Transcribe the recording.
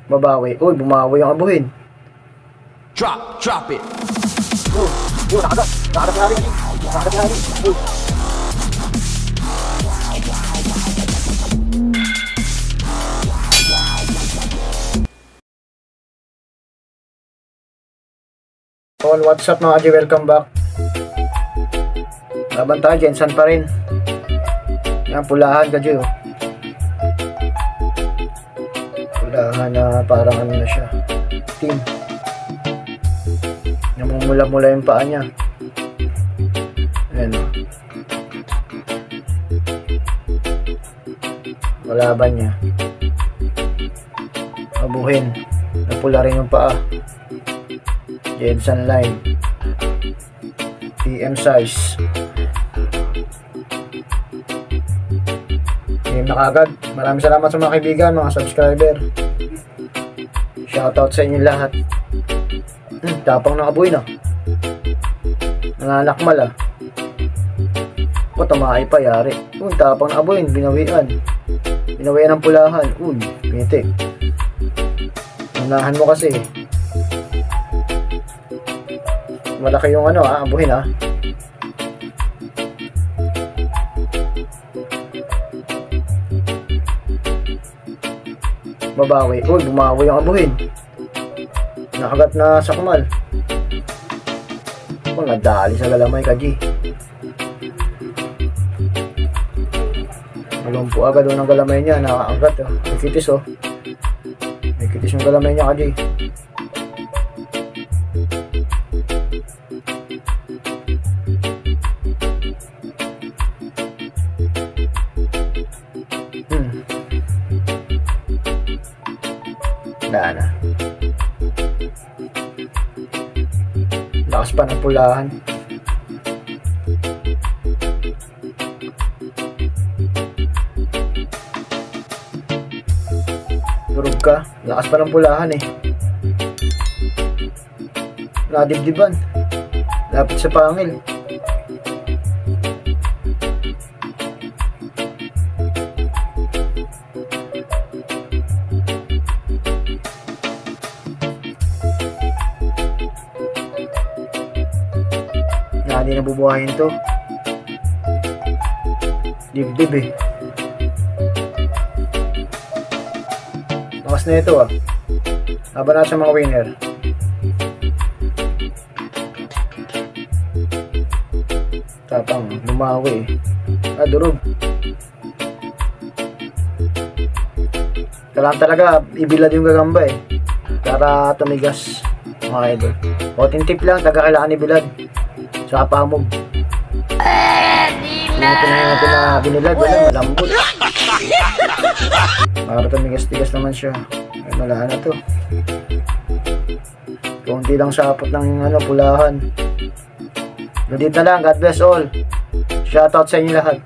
Babawi. Uy, bumawi yung abuhin. Drop it. Nakagat na rin. What's up mga Kaji? Welcome back. Laban tayo, Jensen pa rin. Yan, pulahan Kaji, oh. Pulahan na parang ano na siya, team. Namumula-mula yung paa niya. Ayan, oh. Malaban niya. Abuhin. Napula rin yung paa. Jensen line. PM size. Game na kagad. Maraming salamat sa mga kaibigan, mga subscriber. Shoutout sa inyo lahat. Tapang ng abuhin, ah. Nanganakmal, ah. O, tamay pa, yari. Tapang ng abuhin, binawian. Binawian ng pulahan. Pitik. Unahan mo kasi. Malaki yung ano, abuhin, ah. Babawi. Bumawi yung abuhin. Nakagat na sakmal. Nadali sa galamay, Kaji. Malumpo agad ng galamay niya. Nakakagat, oh. May kitis, oh. May kitis yung galamay niya, Kaji. Wala na. Lakas pa ng pulahan. Durog ka. Lakas pa ng pulahan, eh. Nadibdiban. Lapit sa pangil. Hindi na bubuhayin to. Dibdib, eh. Lakas na ito, ah. Laban na sa mga winner. Tapang lumawi, eh. Durog. Kailangan talaga ibilad yung gagamba, eh, para tumigas, mga idol. Konting tip lang, taga kailangan ibilad sa pamog. Natin na binilad, wala, malambot. Para tumigas-tigas naman siya. Ay, wala na to. Kunti lang sapot ng ano, pulahan. Nandito na lang. God bless all. Shoutout sa inyo lahat.